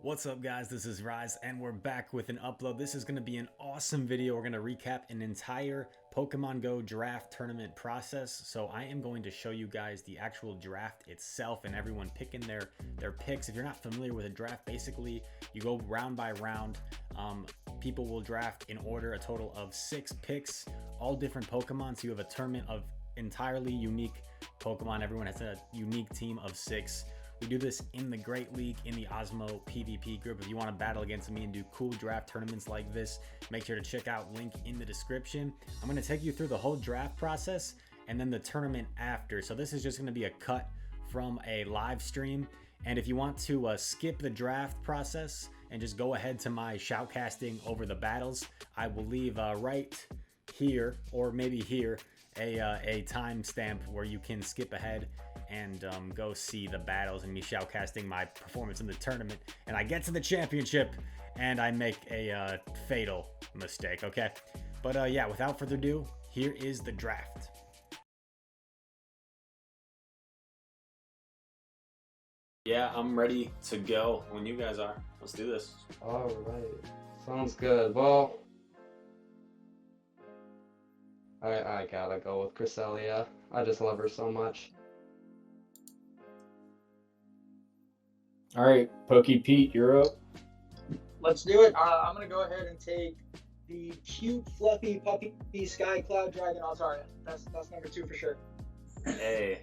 What's up, guys? This is Rise and we're back with an upload. This is going to be an awesome video. We're going to recap an entire Pokemon Go draft tournament process. So I am going to show you guys the actual draft itself and everyone picking their picks. If you're not familiar with a draft, basically you go round by round. People will draft in order, a total of 6 picks, all different Pokemon. So you have a tournament of entirely unique Pokemon. Everyone has a unique team of 6. We do this in the Great League, in the Osmo PvP group. If you want to battle against me and do cool draft tournaments like this, make sure to check out link in the description. I'm going to take you through the whole draft process and then the tournament after. So this is just going to be a cut from a live stream. And if you want to skip the draft process and just go ahead to my shoutcasting over the battles, I will leave right here or maybe here a timestamp where you can skip ahead and go see the battles and me shoutcasting my performance in the tournament. And I get to the championship and I make a fatal mistake, okay? But yeah, without further ado, here is the draft. Yeah, I'm ready to go when you guys are. Let's do this. All right, sounds good. Well, I gotta go with Cresselia. I just love her so much. All right, Pokey Pete, you're up. Let's do it. I'm going to go ahead and take the cute, fluffy, puppy Sky Cloud Dragon Altaria. That's number 2 for sure. Hey.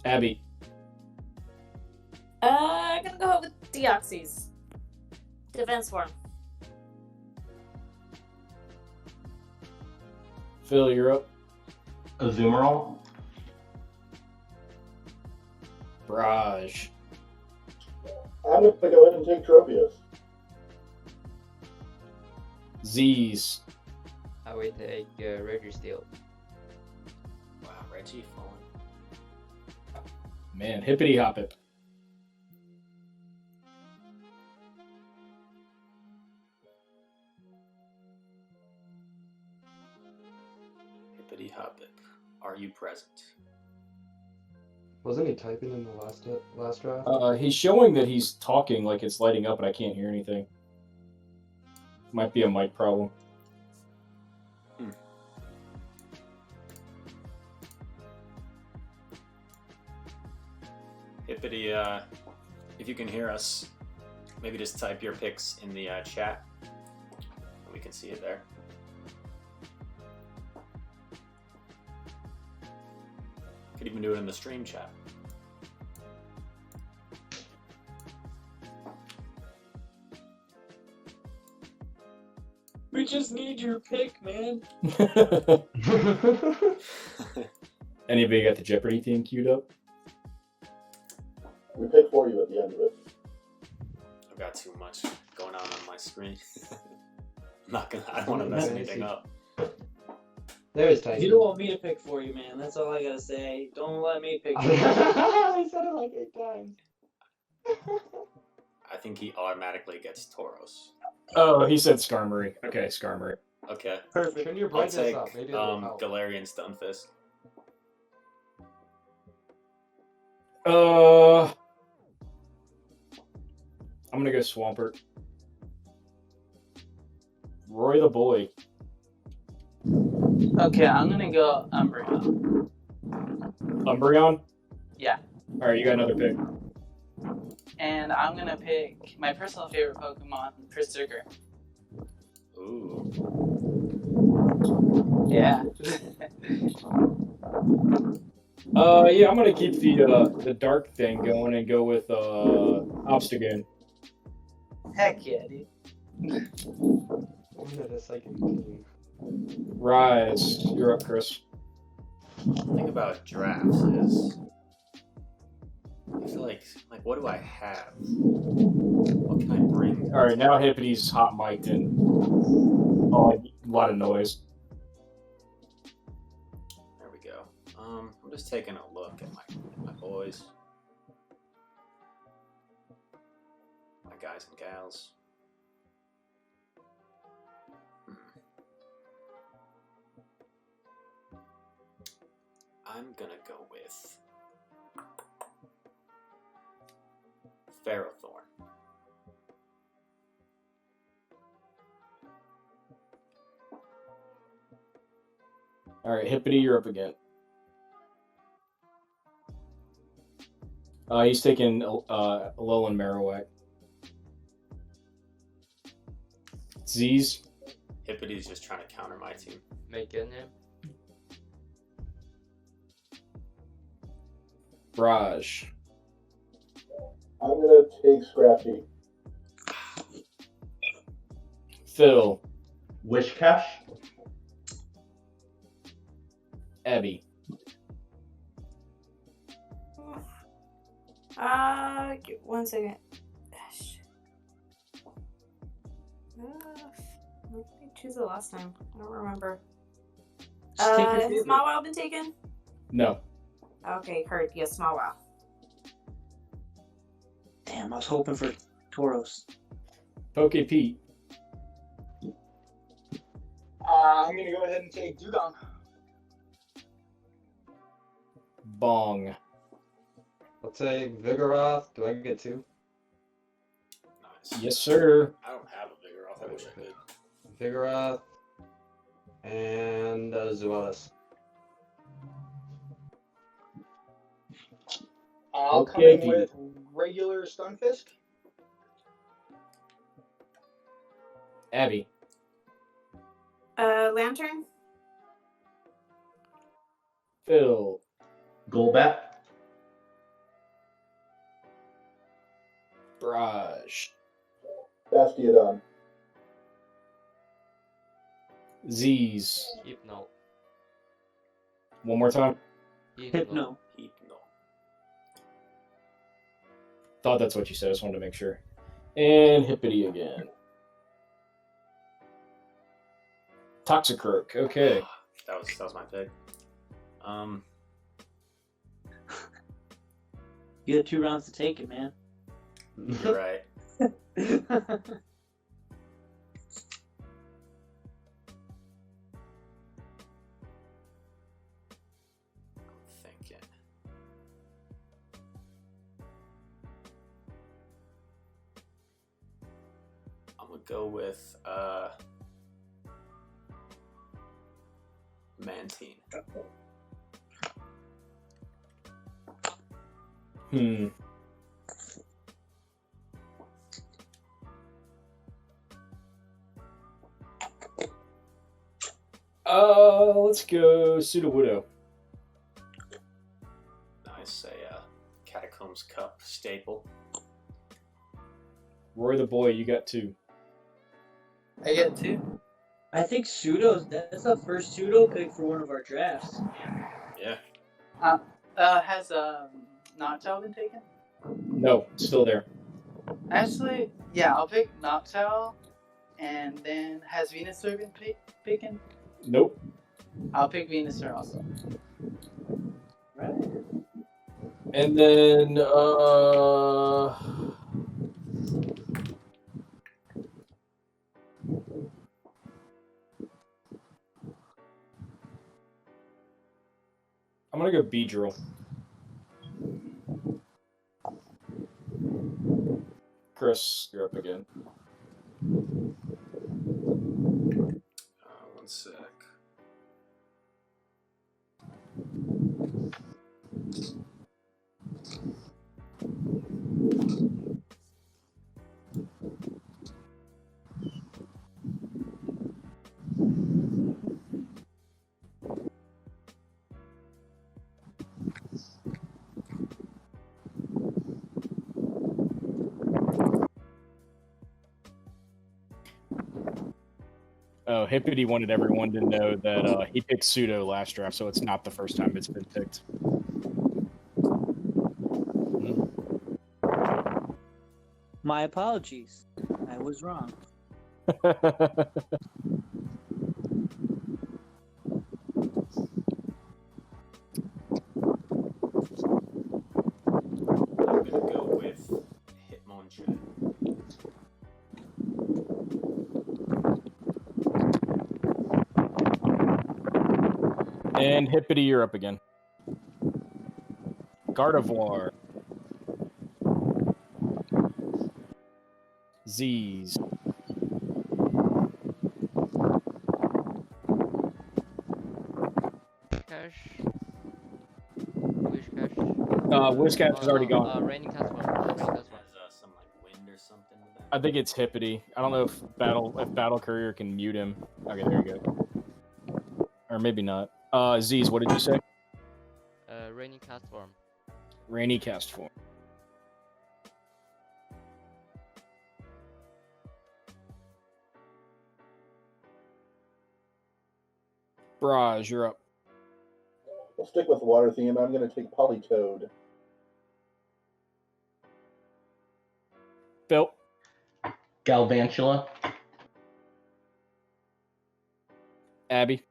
Abby. I'm gonna go with Deoxys. Defense form. Phil, you're up. Azumarill. Raj. I'm going to go ahead and take Tropius. Z's. I would take Registeel. Wow, Reggie falling. Man, hippity hoppip. Hippity hoppip. Are you present? Wasn't he typing in the last draft? He's showing that he's talking like it's lighting up, but I can't hear anything. Might be a mic problem. Hippity, if you can hear us, maybe just type your picks in the chat. We can see it there. Could even do it in the stream chat. We just need your pick, man. Anybody got the Jeopardy theme queued up? We pick for you at the end of it. I've got too much going on my screen. I don't want to mess anything up. There's typing. You don't want me to pick for you, man. That's all I gotta say. Don't let me pick for you. I said it like 8 times. I think he automatically gets Tauros. Oh, he said Skarmory. Okay, Skarmory. Okay. Perfect. Turn your I'll brightness take up. Maybe it'll help. Galarian Stunfisk. I'm gonna go Swampert. Roy the boy. Okay, I'm gonna go Umbreon. Umbreon? Yeah. Alright, you got another pick. And I'm gonna pick my personal favorite Pokemon, Berserker. Ooh. Yeah. Yeah, I'm gonna keep the dark thing going and go with Obstagoon. Heck yeah, dude. I'm gonna Psychic Team. Rise. You're up, Chris. The thing about drafts is, I feel like what do I have? What can I bring? Alright, now Hippity's hot mic'd and a lot of noise. There we go. I'm just taking a look at my boys, my guys and gals. I'm gonna go with Ferrothorn. All right, Hippity, you're up again. He's taking Alolan Marowak. Z's. Hippity's just trying to counter my team. Make it him. Raj. I'm gonna take Scrappy. Phil. Wishcash. Abby. One second. Gosh. What did I choose the last time? I don't remember. Just take your Has favorite. Small Wow been taken? No. Okay, Kurt. Yes, Small Wow. Damn, I was hoping for Tauros. Poke Pete. I'm gonna go ahead and take Dugong. Bong. I'll take Vigoroth. Do I get 2? Nice. Yes, sir. I don't have a Vigoroth. I wish I could. Vigoroth. And Zuelis. I'll come Okay, in with regular Stunfisk. Abby. Lantern. Phil. Golbat. Raj. Bastiodon. Z's. Hypno. One more time. Hypno. Hypno. Thought that's what you said. I just wanted to make sure. And Hippity again. Toxicroak. Okay. That was my pick. You had 2 rounds to take it, man. You're right. Thinking. I'm gonna go with Mantine. Let's go Sudowoodo. Nice, a Catacombs Cup staple. Roy the boy, you got 2. I get 2. I think that's the first pseudo pick for one of our drafts. Yeah. Has Noctowl been taken? No, still there. Actually, yeah, I'll pick Noctowl. And then has Venusaur been taken? Nope. I'll pick Venusaur also. Right. And then I'm gonna go Beedrill. Chris, you're up again. One sec. Oh, Hippity wanted everyone to know that he picked Pseudo last draft, so it's not the first time it's been picked. My apologies. I was wrong. I'm gonna go with Hitmonchan. And Hippity, you're up again. Gardevoir. Z's. Cash. Wish cash. Whiscash is already gone. Raining cast one. Raining cast one. Has some like wind or something with that. I think it's Hippity. I don't know if Battle Courier can mute him. Okay, there you go. Or maybe not. Z's, what did you say? Raining cast form. Rainy cast form. Braj, you're up. We'll stick with water theme. I'm going to take Polytoad. Phil. Galvantula. Abby.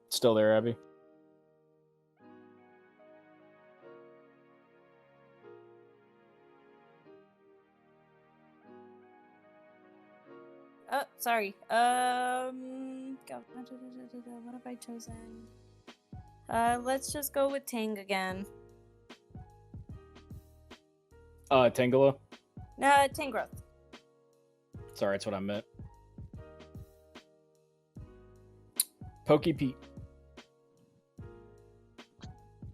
Still there, Abby? Oh, sorry. What have I chosen? Let's just go with Tang again. Tangela? No, Tangrowth. Sorry, that's what I meant. Pokey Pete.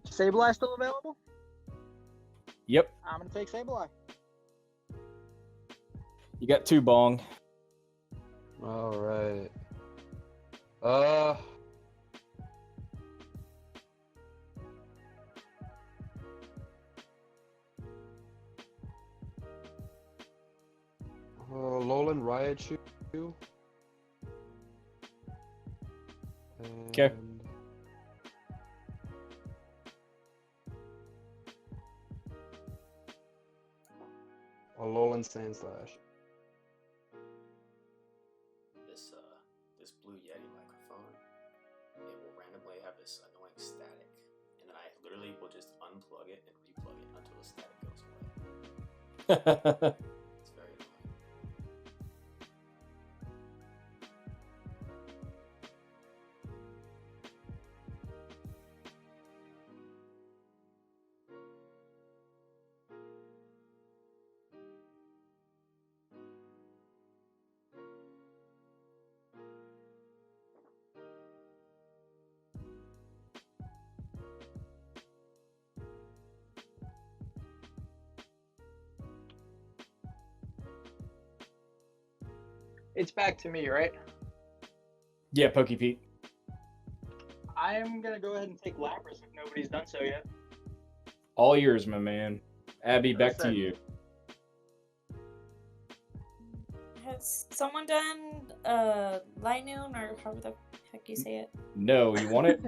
Sableye still available? Yep. I'm gonna take Sableye. You got 2, Bong. All right. Alolan Raichu. Okay. Alolan Sandslash. This Blue Yeti microphone, it will randomly have this annoying static, and then I literally will just unplug it and replug it until the static goes away. It's very annoying. It's back to me, right? Yeah, Pokey Pete. I am gonna go ahead and take Lapras if nobody's done so yet. All yours, my man. Abby, back to you. Has someone done Linoon or however the heck you say it? No, you want it?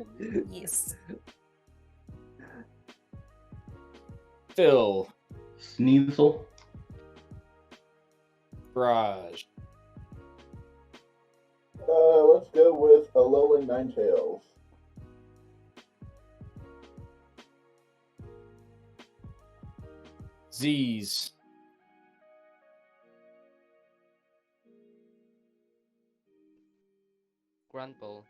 Yes. Phil. Sneasel. Raj. Let's go with Alolan Ninetales. Z's. Grand Ball.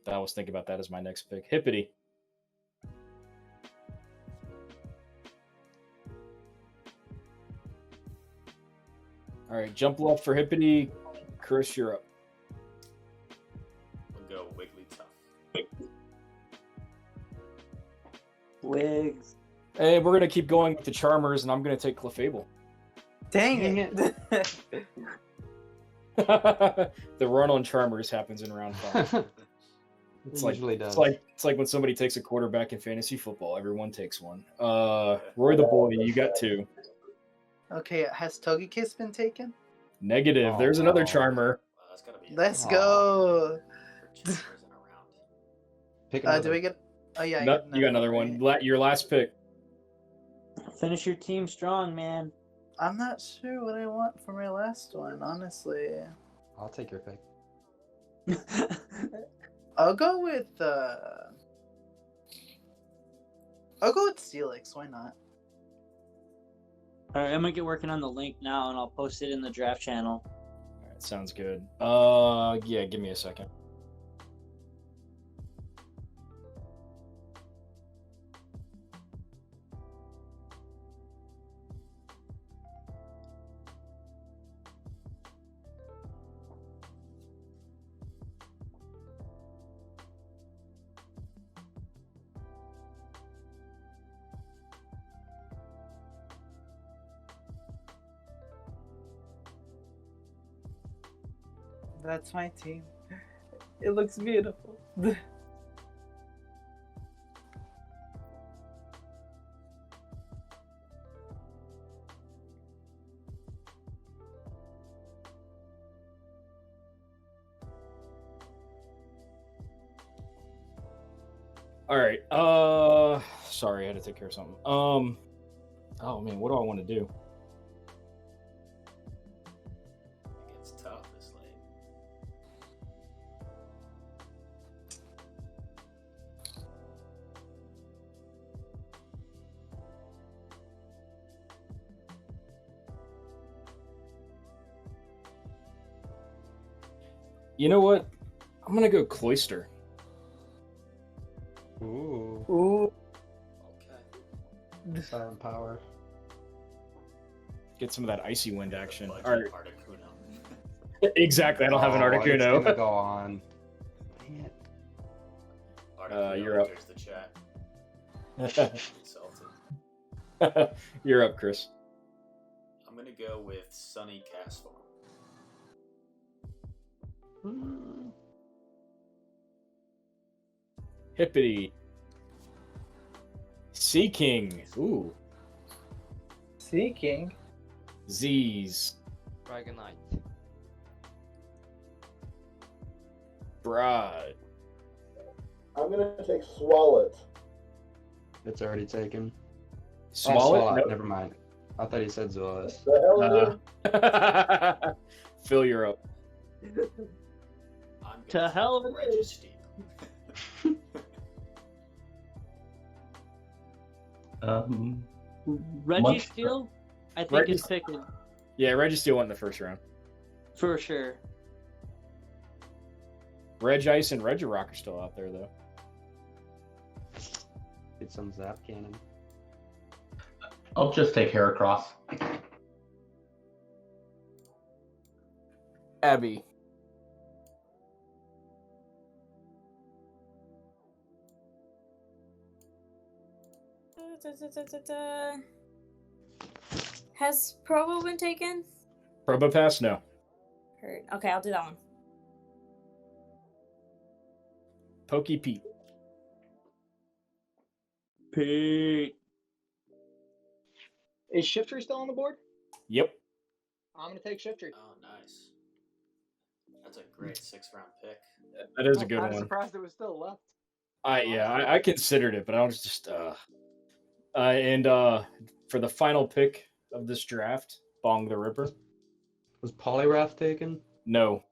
I was thinking about that as my next pick. Hippity. All right, jump left for Hippity. Chris, you're up. We'll go Wigglytuff. Wigs. Hey, we're going to keep going with the Charmers, and I'm going to take Clefable. Dang it. The run on Charmers happens in round 5. It's like, usually does. it's like when somebody takes a quarterback in fantasy football. Everyone takes one. Roy the Boy, you got 2. Okay, has Togekiss been taken? Negative. Oh, There's another wow. Charmer. That's gotta be Let's Aw. go. Charmers in a round. Pick Do another. we get? Oh yeah, I No, get you got another one. right? Your last pick. Finish your team strong, man. I'm not sure what I want for my last one, honestly. I'll take your pick. I'll go with Steelix. Why not? All right, I'm gonna get working on the link now, and I'll post it in the draft channel. All right, sounds good. Yeah, give me a second. That's my team. It looks beautiful. All right. Sorry, I had to take care of something. Oh man, what do I want to do? It's tough this late. You know what? I'm gonna go Cloyster. Ooh. Ooh. Okay. Silent power. Get some of that icy wind action. Budget All right. Articuno. Exactly. I don't have an It's gonna Articuno. go on. Dang it. Articuno You're up. enters the chat. Insulted. You're up, Chris. I'm gonna go with Sunny Castform. Hippity. Sea King. Ooh. Seeking. Z's. Dragonite. Bride. I'm gonna take Swallet. It's already taken. Swallow. Swallow. Never mind. I thought he said Zulus. The hell is it? Phil, you're up. I'm To gonna hell take with it. Registeep. Registeel, I think is picking Yeah, Registeel went in the first round. for sure. Regice and Regirock are still out there, though. Get some Zap Cannon. I'll just take Heracross. Abby. Has Provo been taken? Probopass? No. Heard. Okay, I'll do that one. Pokey Pete. Pete. Is Shiftry still on the board? Yep. I'm gonna take Shiftry. Oh, nice. That's a great 6th-round pick. That is a I'm good kinda one. surprised it was still left. I considered it, but I was just and for the final pick of this draft, Bong the Ripper. Was Poliwrath taken? No.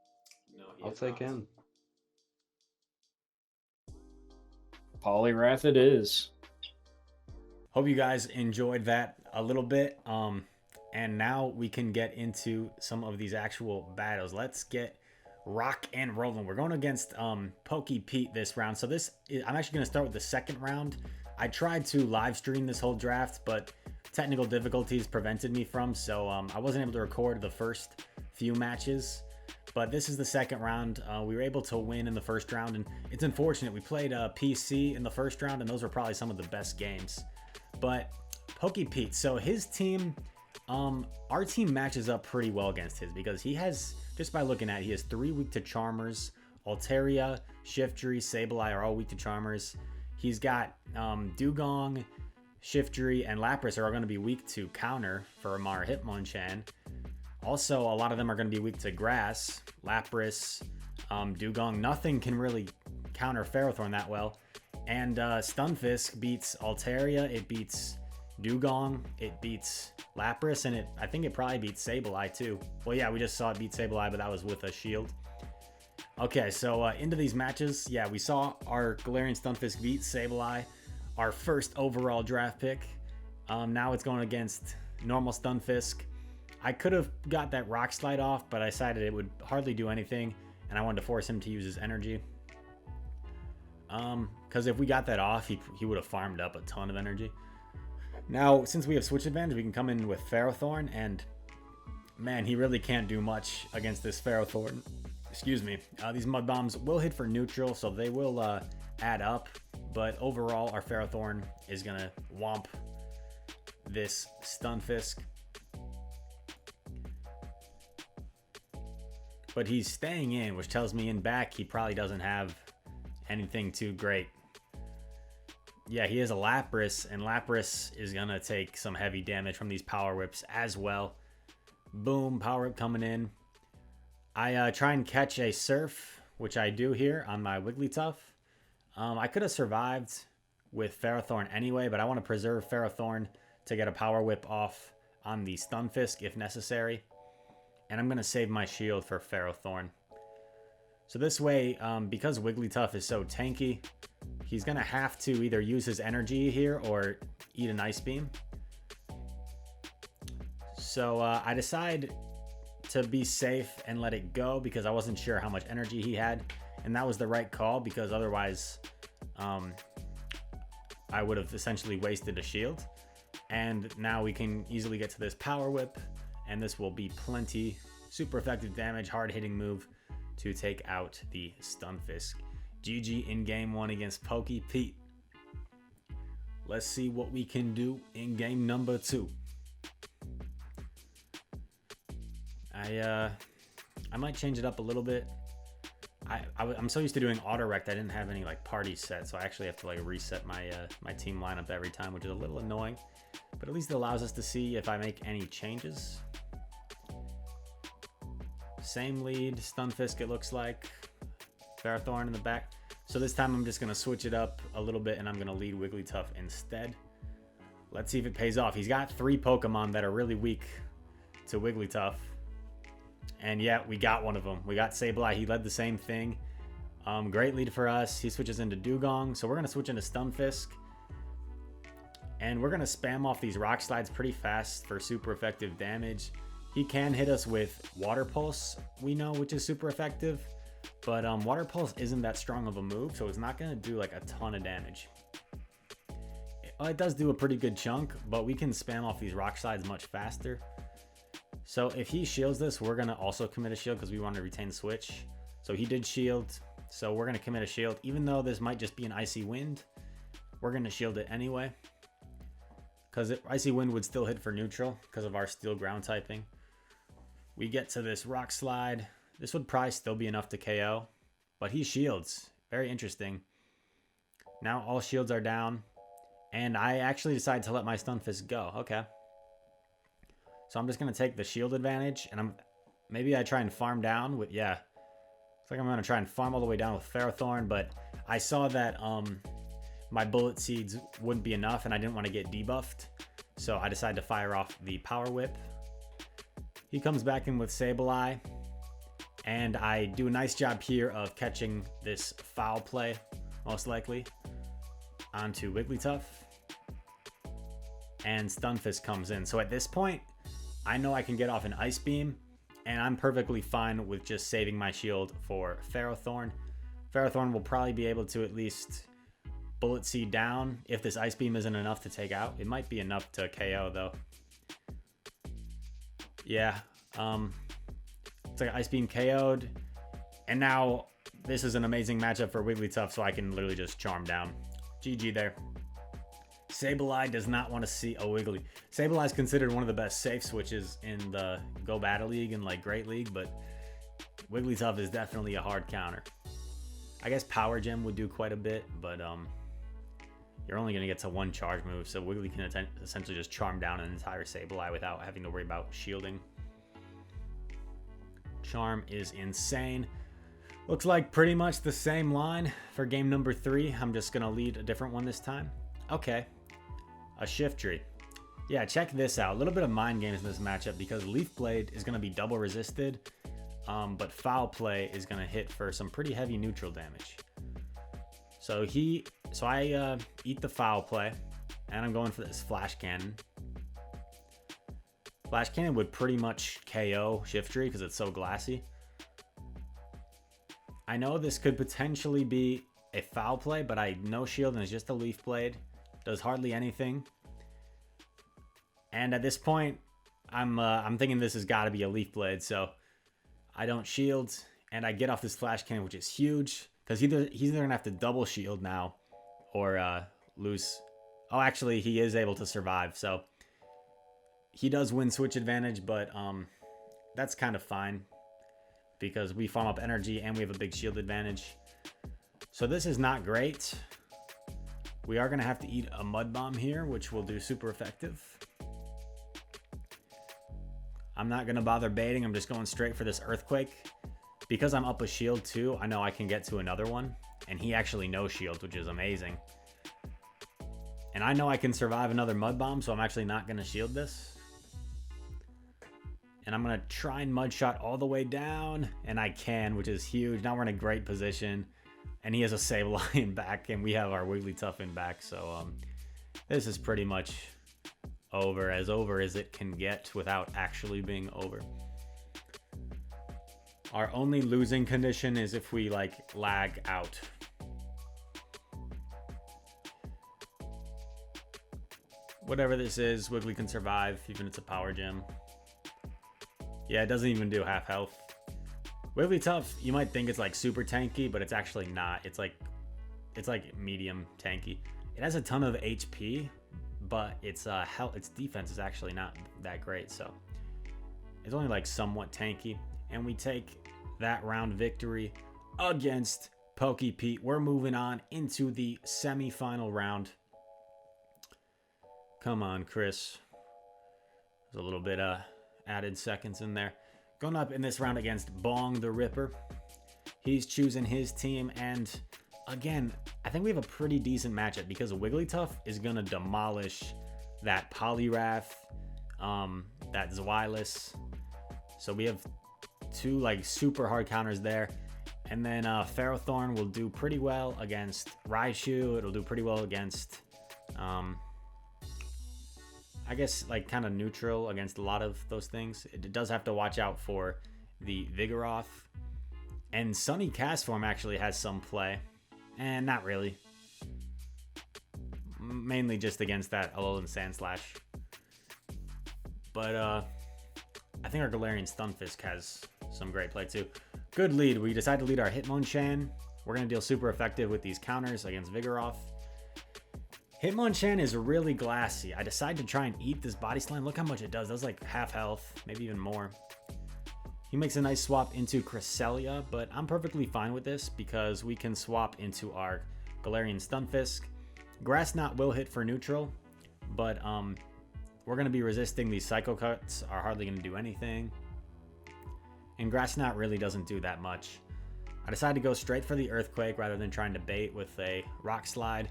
No, he I'll is take not. him. Poliwrath it is. Hope you guys enjoyed that a little bit. And now we can get into some of these actual battles. Let's get rock and rolling. We're going against Pokey Pete this round. So I'm actually going to start with the second round. I tried to live stream this whole draft, but technical difficulties prevented me from, so I wasn't able to record the first few matches. But this is the second round. We were able to win in the first round, and it's unfortunate. We played PC in the first round, and those were probably some of the best games. But Pokey Pete, so his team, our team matches up pretty well against his, because he has, just by looking at it, he has 3 weak to Charmers. Altaria, Shiftry, Sableye are all weak to Charmers. He's got Dugong, Shiftry, and Lapras are going to be weak to Counter for Amar Hitmonchan. Also, a lot of them are going to be weak to Grass. Lapras, Dugong, nothing can really counter Ferrothorn that well. And Stunfisk beats Altaria, it beats Dugong, it beats Lapras, and I think it probably beats Sableye too. Well, yeah, we just saw it beat Sableye, but that was with a shield. Okay, so into these matches, yeah, we saw our Galarian Stunfisk beat Sableye, our first overall draft pick. Now it's going against normal Stunfisk. I could have got that Rock Slide off, but I decided it would hardly do anything, and I wanted to force him to use his energy. Because if we got that off, he would have farmed up a ton of energy. Now, since we have switch advantage, we can come in with Ferrothorn, and man, he really can't do much against this Ferrothorn. Excuse me. These Mud Bombs will hit for neutral, so they will add up, but overall, our Ferrothorn is going to womp this Stunfisk. But he's staying in, which tells me in back he probably doesn't have anything too great. Yeah, he has a Lapras, and Lapras is going to take some heavy damage from these Power Whips as well. Boom, Power Whip coming in. I try and catch a Surf, which I do here on my Wigglytuff. I could have survived with Ferrothorn anyway, but I want to preserve Ferrothorn to get a Power Whip off on the Stunfisk if necessary. And I'm going to save my shield for Ferrothorn. So this way, because Wigglytuff is so tanky, he's going to have to either use his energy here or eat an Ice Beam. So I decide to be safe and let it go because I wasn't sure how much energy he had. And that was the right call because otherwise I would have essentially wasted a shield. And now we can easily get to this Power Whip. And this will be plenty super effective damage, hard hitting move to take out the Stunfisk. GG in game 1 against Pokey Pete. Let's see what we can do in game number 2. I might change it up a little bit. I'm so used to doing auto-rect, I didn't have any like party set, so I actually have to like reset my my team lineup every time, which is a little annoying. But at least it allows us to see if I make any changes. Same lead, Stunfisk it looks like. Ferrothorn in the back. So this time I'm just going to switch it up a little bit and I'm going to lead Wigglytuff instead. Let's see if it pays off. He's got 3 Pokemon that are really weak to Wigglytuff. And yeah, we got one of them. We got Sableye. He led the same thing. Great lead for us. He switches into Dugong. So we're going to switch into Stunfisk. And we're going to spam off these Rock Slides pretty fast for super effective damage. He can hit us with Water Pulse, we know, which is super effective. But Water Pulse isn't that strong of a move, so it's not going to do like a ton of damage. It does do a pretty good chunk, but we can spam off these Rock Slides much faster. So if he shields this, we're going to also commit a shield because we want to retain switch. So he did shield, so we're going to commit a shield. Even though this might just be an Icy Wind, we're going to shield it anyway. Because Icy Wind would still hit for neutral because of our Steel Ground typing. We get to this Rock Slide. This would probably still be enough to KO, but he shields. Very interesting. Now all shields are down, and I actually decided to let my Stunfisk go. Okay. So I'm just going to take the shield advantage, and maybe I try and farm down with, yeah. It's like I'm going to try and farm all the way down with Ferrothorn, but I saw that my Bullet Seeds wouldn't be enough, and I didn't want to get debuffed. So I decided to fire off the Power Whip. He comes back in with Sableye, and I do a nice job here of catching this foul play, most likely, onto Wigglytuff. And Stunfisk comes in. So at this point, I know I can get off an Ice Beam, and I'm perfectly fine with just saving my shield for Ferrothorn. Ferrothorn will probably be able to at least Bullet Seed down if this Ice Beam isn't enough to take out. It might be enough to KO though. Yeah, it's like Ice Beam KO'd, and now this is an amazing matchup for Wigglytuff, so I can literally just charm down. GG there. Sableye does not want to see a Wiggly. Sableye is considered one of the best safe switches in the Go Battle League and like Great League, but Wigglytuff is definitely a hard counter. I guess Power Gem would do quite a bit, but you're only going to get to 1 charge move, so Wiggly can essentially just charm down an entire Sableye without having to worry about shielding. Charm is insane. Looks like pretty much the same line for game number 3. I'm just going to lead a different one this time. Okay. A Shiftry. Yeah, check this out. A little bit of mind games in this matchup because Leaf Blade is going to be double resisted. but foul play is going to hit for some pretty heavy neutral damage. So I eat the foul play, and I'm going for this flash cannon. Flash cannon would pretty much KO Shiftry because it's so glassy. I know this could potentially be a foul play, but I no shield and it's just a leaf blade. Does hardly anything. And at this point, I'm thinking this has got to be a leaf blade, so I don't shield, and I get off this flash cannon, which is huge because he's either gonna have to double shield now or lose. Oh, actually, he is able to survive, so he does win switch advantage, but that's kind of fine because we farm up energy and we have a big shield advantage. So this is not great. We are going to have to eat a mud bomb here, which will do super effective. I'm not going to bother baiting. I'm just going straight for this earthquake. Because I'm up a shield too, I know I can get to another one. And he actually no shield, which is amazing. And I know I can survive another mud bomb, so I'm actually not going to shield this. And I'm going to try and mud shot all the way down. And I can, which is huge. Now we're in a great position. And he has a Sableye back. And we have our Wigglytuff in back. So this is pretty much over as it can get without actually being over. Our only losing condition is if we like lag out. Whatever this is, Wiggly can survive, even if it's a power gem. Yeah, it doesn't even do half health. Wigglytuff, you might think it's like super tanky, but it's actually not. It's like medium tanky. It has a ton of HP, but its defense is actually not that great. So it's only like somewhat tanky. And we take that round victory against Pokepete. We're moving on into the semi-final round. Come on, Chris. There's a little bit added seconds in there. Going up in this round against Bong the Ripper. He's choosing his team, and again, I think we have a pretty decent matchup because Wigglytuff is gonna demolish that Poliwrath, that Zweilous. So we have two like super hard counters there. And then Ferrothorn will do pretty well against Raichu. It'll do pretty well against I guess like kind of neutral against a lot of those things. It does have to watch out for the Vigoroth. And Sunny Castform actually has some play. And not really. Mainly just against that Alolan Sandslash. But I think our Galarian Stunfisk has some great play too. Good lead. We decide to lead our Hitmonchan. We're going to deal super effective with these counters against Vigoroth. Hitmonchan is really glassy. I decide to try and eat this Body Slam. Look how much it does. That's like half health, maybe even more. He makes a nice swap into Cresselia, but I'm perfectly fine with this because we can swap into our Galarian Stunfisk. Grass Knot will hit for neutral, but we're going to be resisting. These Psycho Cuts are hardly going to do anything. And Grass Knot really doesn't do that much. I decided to go straight for the Earthquake rather than trying to bait with a Rock Slide.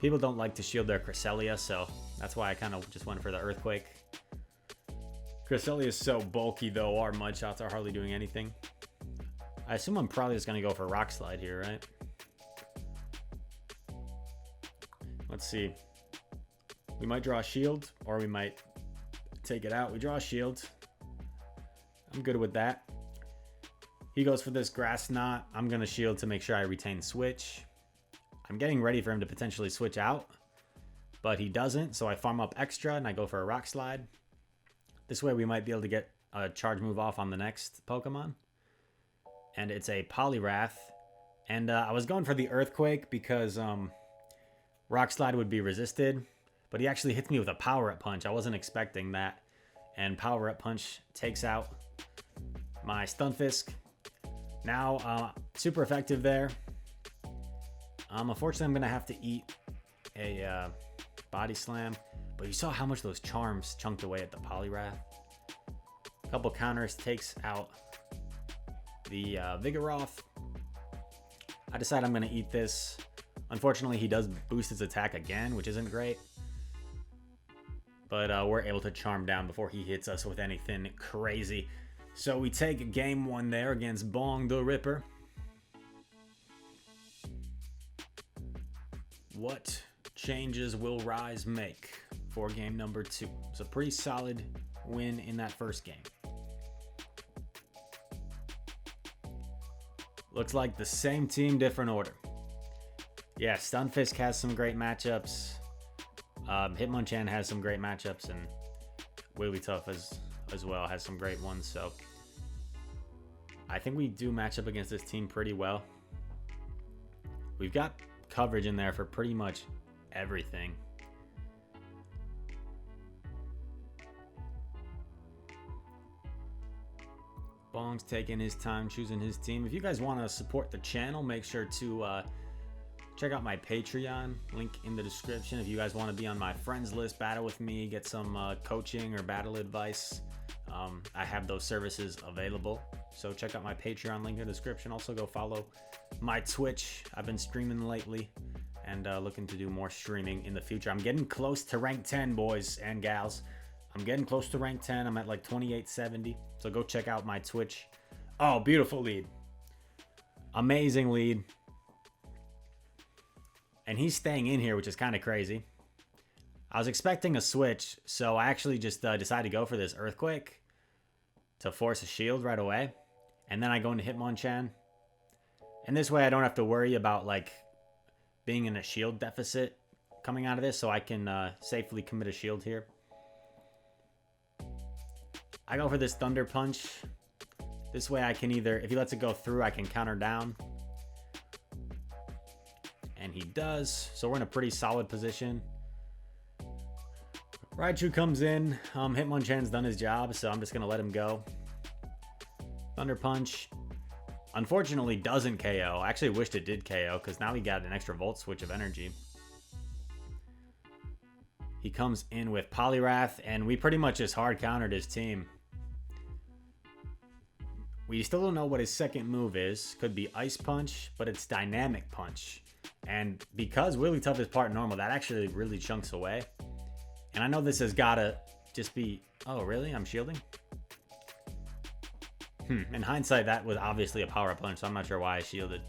People don't like to shield their Cresselia, so that's why I kind of just went for the Earthquake. Cresselia is so bulky, though. Our Mud Shots are hardly doing anything. I assume I'm probably just going to go for Rock Slide here, right? Let's see. We might draw a shield, or we might take it out. We draw a shield. I'm good with that. He goes for this Grass Knot. I'm going to shield to make sure I retain Switch. I'm getting ready for him to potentially switch out, but he doesn't, so I farm up extra and I go for a Rock Slide. This way we might be able to get a charge move off on the next Pokemon. And it's a Poliwrath. And I was going for the Earthquake because Rock Slide would be resisted, but he actually hits me with a Power Up Punch. I wasn't expecting that. And Power Up Punch takes out my Stunfisk. Now, super effective there. Unfortunately, I'm going to have to eat a Body Slam. But you saw how much those charms chunked away at the Poliwrath. A couple counters takes out the Vigoroth. I decide I'm going to eat this. Unfortunately, he does boost his attack again, which isn't great. But we're able to charm down before he hits us with anything crazy. So we take game 1 there against Bong the Ripper. What changes will Rise make for game number 2? It's a pretty solid win in that first game. Looks like the same team, different order. Yeah, Stunfisk has some great matchups. Hitmonchan has some great matchups, and Wigglytuff as well has some great ones. So I think we do match up against this team pretty well. We've got coverage in there for pretty much everything. Bong's taking his time choosing his team. If you guys want to support the channel, make sure to check out my Patreon, link in the description. If you guys want to be on my friends list, battle with me, get some coaching or battle advice, I have those services available. So check out my Patreon, link in the description. Also go follow my Twitch. I've been streaming lately and looking to do more streaming in the future. I'm getting close to rank 10, boys and gals. I'm getting close to rank 10. I'm at like 2870. So go check out my Twitch. Oh, beautiful lead. Amazing lead. And he's staying in here, which is kind of crazy. I was expecting a switch, so I actually just decided to go for this Earthquake to force a shield right away. And then I go into Hitmonchan. And this way I don't have to worry about like being in a shield deficit coming out of this, so I can safely commit a shield here. I go for this Thunder Punch. This way I can either, if he lets it go through, I can counter down. And he does. So we're in a pretty solid position. Raichu comes in. Hitmonchan's done his job, so I'm just going to let him go. Thunder Punch. Unfortunately, doesn't KO. I actually wished it did KO, because now he got an extra Volt Switch of energy. He comes in with Poliwrath, and we pretty much just hard countered his team. We still don't know what his second move is. Could be Ice Punch, but it's Dynamic Punch. And because Wigglytuff is part normal, that actually really chunks away. And I know this has got to just be... Oh, really? I'm shielding? In hindsight, that was obviously a power punch, so I'm not sure why I shielded.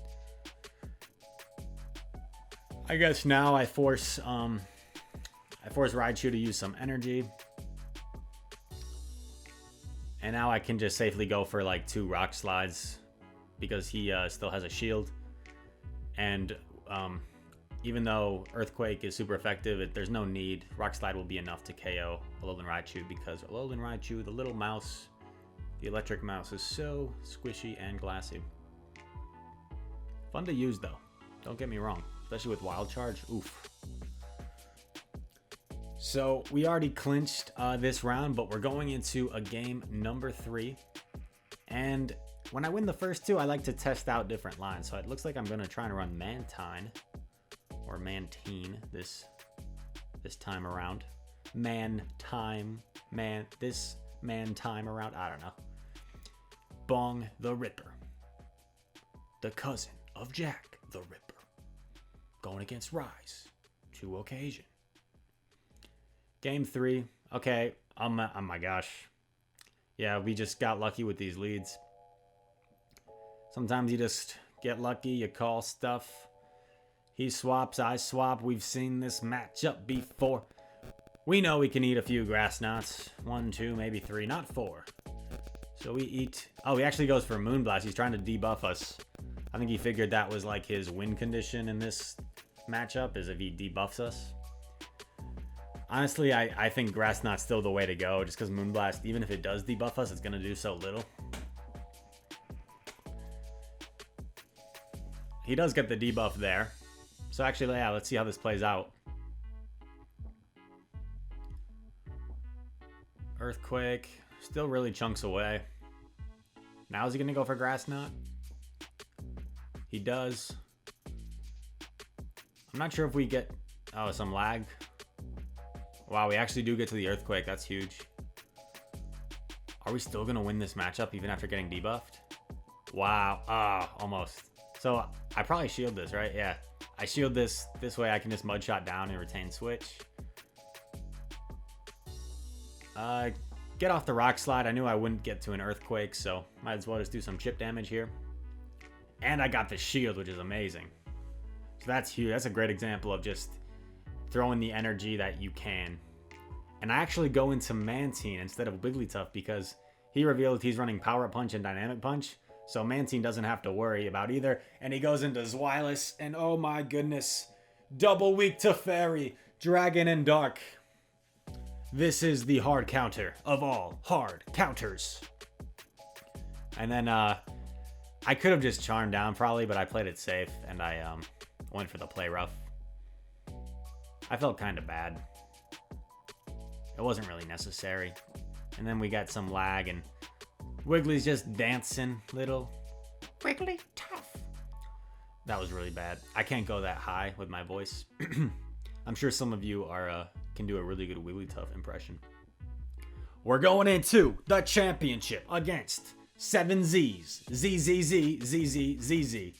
I guess now I force Raichu to use some energy. And now I can just safely go for like 2 Rock Slides because he still has a shield. And even though Earthquake is super effective, there's no need. Rock Slide will be enough to KO Alolan Raichu because Alolan Raichu, the little mouse, the electric mouse, is so squishy and glassy. Fun to use though, don't get me wrong, especially with Wild Charge. Oof. So we already clinched this round, but we're going into a game number 3. And when I win the first 2, I like to test out different lines. So it looks like I'm going to try and run Mantine or Mantine this time around. This man time around. I don't know. Bong the Ripper, the cousin of Jack the Ripper, going against Rise to occasion. Game 3. Okay. Oh my gosh. Yeah, we just got lucky with these leads. Sometimes you just get lucky, you call stuff. He swaps, I swap. We've seen this matchup before. We know we can eat a few grass knots. 1, 2, maybe 3, not 4. So we eat... Oh, he actually goes for Moonblast. He's trying to debuff us. I think he figured that was like his win condition in this matchup, is if he debuffs us. Honestly, I think Grass Knot's still the way to go, just because Moonblast, even if it does debuff us, it's going to do so little. He does get the debuff there. So actually, yeah, let's see how this plays out. Earthquake, still really chunks away. Now is he going to go for Grass Knot? He does. I'm not sure if we get... Oh, some lag. Wow, we actually do get to the Earthquake. That's huge. Are we still going to win this matchup even after getting debuffed? Wow. Ah, almost. So I probably shield this, right? Yeah. I shield this. This way I can just Mudshot down and retain switch. get off the rock slide. I knew I wouldn't get to an earthquake, so might as well just do some chip damage here. And I got the shield, which is amazing. So that's huge. That's a great example of just throwing the energy that you can. And I actually go into Mantine instead of Wigglytuff because he revealed he's running Power Punch and Dynamic Punch. So Mantine doesn't have to worry about either. And he goes into Zweilous, and oh my goodness, double weak to Fairy, Dragon, and Dark. This is the hard counter of all hard counters. And then I could have just charmed down probably, but I played it safe and I went for the play rough. I felt kind of bad. It wasn't really necessary. And then we got some lag and Wiggly's just dancing, little Wiggly tough. That was really bad. I can't go that high with my voice. I'm sure some of you are can do a really good Wigglytuff impression. We're going into the championship against 7 Z's. ZZZ.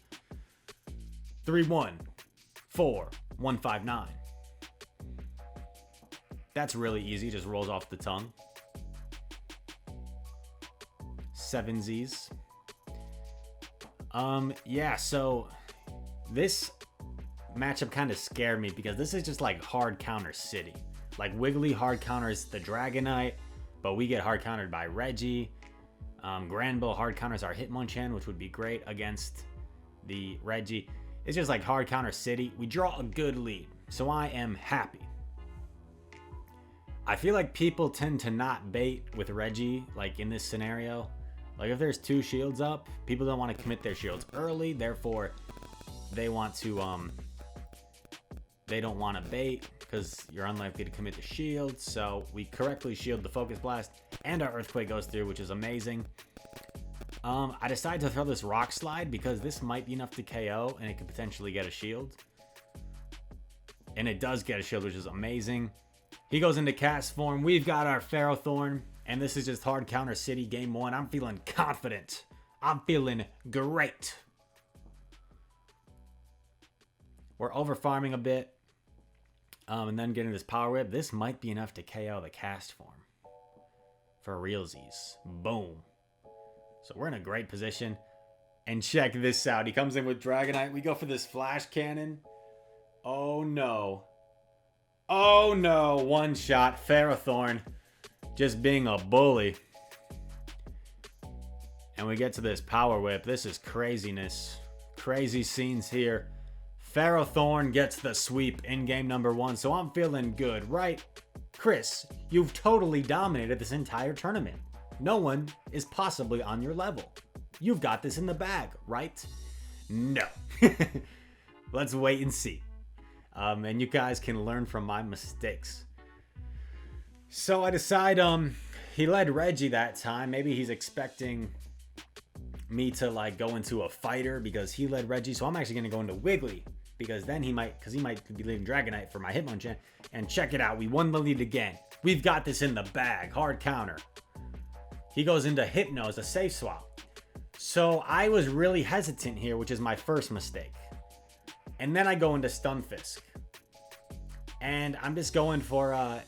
3-1-4-1-5-9. That's really easy, just rolls off the tongue. 7 Z's. Yeah, so this matchup kind of scared me because this is just like hard counter city. Like Wiggly hard counters the Dragonite, but we get hard countered by Reggie. Granbull hard counters our Hitmonchan, which would be great against the Reggie. It's just like hard counter city. We draw a good lead, so I am happy. I feel like people tend to not bait with Reggie, like in this scenario. Like if there's 2 shields up, people don't want to commit their shields early, therefore they want to they don't want to bait because you're unlikely to commit the shield. So we correctly shield the Focus Blast and our Earthquake goes through, which is amazing. I decided to throw this Rock Slide because this might be enough to KO and it could potentially get a shield. And it does get a shield, which is amazing. He goes into cast form. We've got our Ferrothorn, and this is just hard counter city game 1. I'm feeling confident. I'm feeling great. We're over farming a bit. And then getting this Power Whip. This might be enough to KO the cast form. For realsies. Boom. So we're in a great position. And check this out. He comes in with Dragonite. We go for this Flash Cannon. Oh no. Oh no. One shot. Ferrothorn. Just being a bully. And we get to this Power Whip. This is craziness. Crazy scenes here. Ferrothorn gets the sweep in game number 1, so I'm feeling good, right? Chris, you've totally dominated this entire tournament. No one is possibly on your level. You've got this in the bag, right? No. Let's wait and see. And you guys can learn from my mistakes. So I decide, he led Reggie that time. Maybe he's expecting me to like go into a fighter because he led Reggie. So I'm actually going to go into Wiggly. Because then he might be leading Dragonite for my Hitmonchan. And check it out, we won the lead again. We've got this in the bag, hard counter. He goes into Hypno as a safe swap. So I was really hesitant here, which is my first mistake. And then I go into Stunfisk. And I'm just going for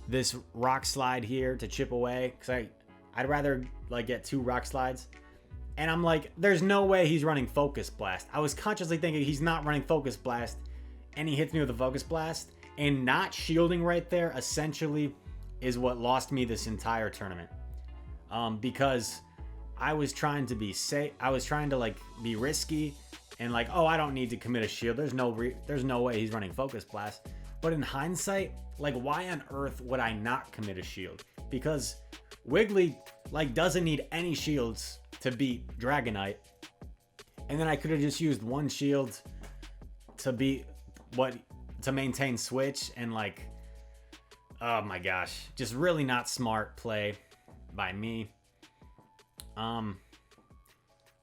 this Rock Slide here to chip away. Because I'd rather like get 2 Rock Slides. And I'm like, there's no way he's running Focus Blast. I was consciously thinking he's not running Focus Blast. And he hits me with a Focus Blast. And not shielding right there, essentially, is what lost me this entire tournament. Because I was trying to be safe. I was trying to, like, be risky. And, like, oh, I don't need to commit a shield. There's no way he's running Focus Blast. But in hindsight, like, why on earth would I not commit a shield? Because Wiggly, like, doesn't need any shields to beat Dragonite. And then I could have just used 1 shield to maintain switch and like, oh my gosh, just really not smart play by me.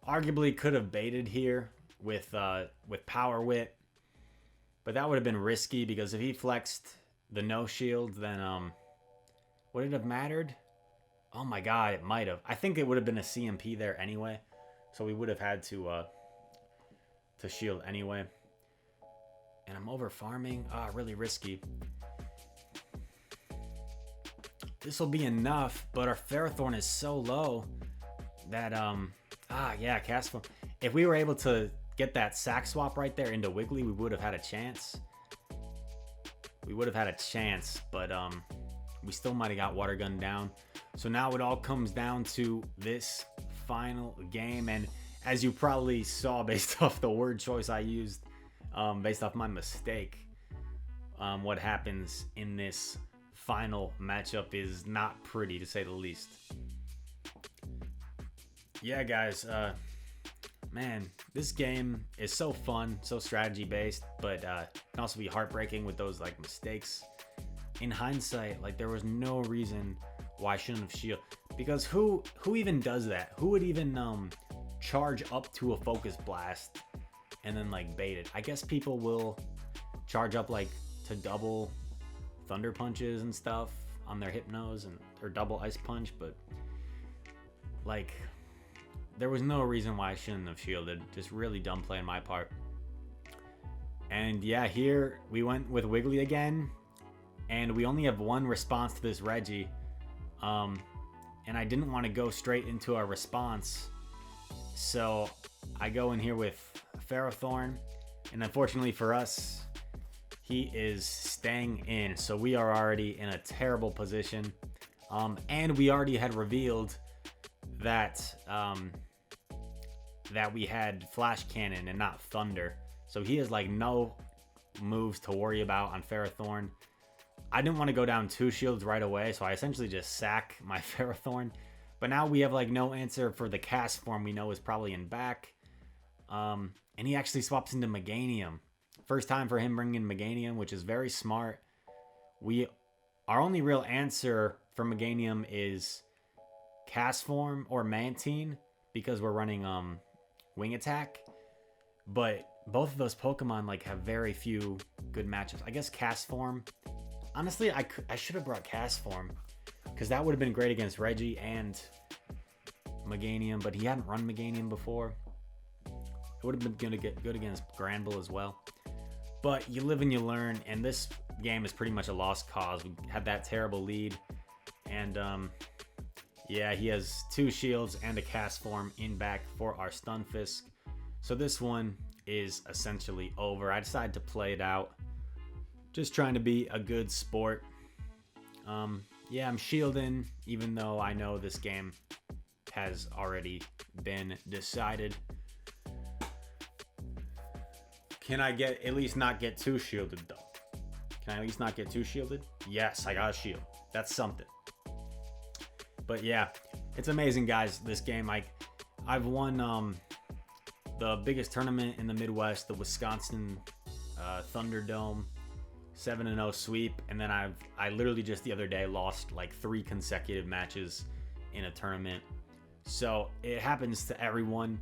Arguably could have baited here with Power Whip, but that would have been risky because if he flexed the no shield, then would it have mattered? Oh my god, it might have. I think it would have been a CMP there anyway. So we would have had to shield anyway. And I'm over farming. Ah, really risky. this will be enough, but our Ferrothorn is so low that, yeah, cast form. If we were able to get that sack swap right there into Wiggly, we would have had a chance. We would have had a chance, but we still might have got Water Gun down. So now it all comes down to this final game, and as you probably saw based off the word choice I used, based off my mistake, what happens in this final matchup is not pretty, to say the least. Yeah, guys, man, this game is so fun, so strategy based, but can also be heartbreaking with those like mistakes. In hindsight, like there was no reason why I shouldn't have shield, because who even does that? Who would even charge up to a focus blast and then like bait it? I guess people will charge up like to double thunder punches and stuff on their hypnos and or double ice punch, but like there was no reason why I shouldn't have shielded. Just really dumb play on my part. And yeah, here we went with Wiggly again, and we only have one response to this Reggie, and I didn't want to go straight into our response, so I go in here with Ferrothorn, and unfortunately for us, he is staying in, so we are already in a terrible position, and we already had revealed that that we had Flash Cannon and not Thunder, so he has like no moves to worry about on Ferrothorn. I didn't want to go down 2 shields right away, so I essentially just sack my Ferrothorn, but now we have like no answer for the cast form we know is probably in back, and he actually swaps into Meganium. First time for him bringing in Meganium, which is very smart. Our only real answer for Meganium is cast form or Mantine, because we're running wing attack, but both of those Pokemon like have very few good matchups. I guess cast form, honestly, I should have brought cast form, because that would have been great against Reggie and Meganium, but he hadn't run Meganium before. It would have been good against Granbull as well. But you live and you learn, and this game is pretty much a lost cause. We had that terrible lead, and yeah, he has 2 shields and a cast form in back for our Stunfisk. So this one is essentially over. I decided to play it out, just trying to be a good sport. Yeah, I'm shielding, even though I know this game has already been decided. Can I at least not get 2 shielded though? Can I at least not get 2 shielded? Yes, I got a shield. That's something. But yeah, it's amazing, guys, this game. I've won the biggest tournament in the Midwest, the Wisconsin Thunderdome 7-0 sweep, and then I literally just the other day lost like 3 consecutive matches in a tournament. So it happens to everyone.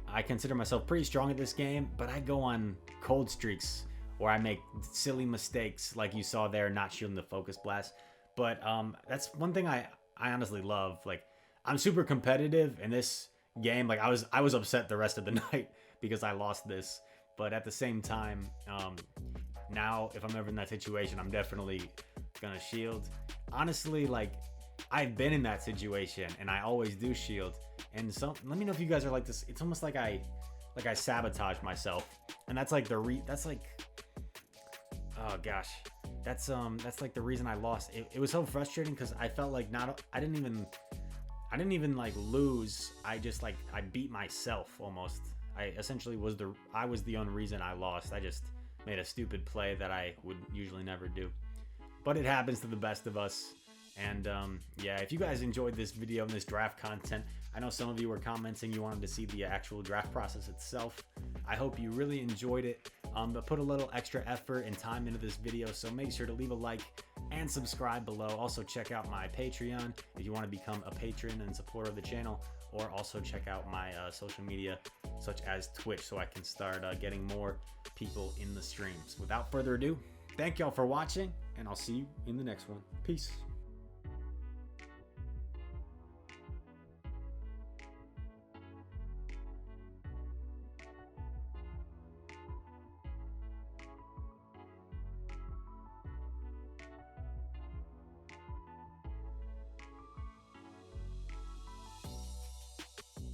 I consider myself pretty strong at this game, but I go on cold streaks where I make silly mistakes like you saw there, not shielding the focus blast. But that's one thing I honestly love. Like, I'm super competitive in this game. Like, I was upset the rest of the night because I lost this, but at the same time, now if I'm ever in that situation, I'm definitely gonna shield. Honestly, like, I've been in that situation and I always do shield. And so let me know if you guys are like this. It's almost like I sabotage myself, and that's like that's like, oh gosh, that's like the reason I lost. It was so frustrating because I felt like I didn't even like lose. I just like I beat myself almost. I essentially was the only reason I lost. I just made a stupid play that I would usually never do, but it happens to the best of us. And yeah, if you guys enjoyed this video and this draft content, I know some of you were commenting you wanted to see the actual draft process itself. I hope you really enjoyed it, but put a little extra effort and time into this video, so make sure to leave a like and subscribe below. Also check out my Patreon if you want to become a patron and supporter of the channel, or also check out my social media such as Twitch, so I can start getting more people in the streams. Without further ado, thank y'all for watching, and I'll see you in the next one. Peace.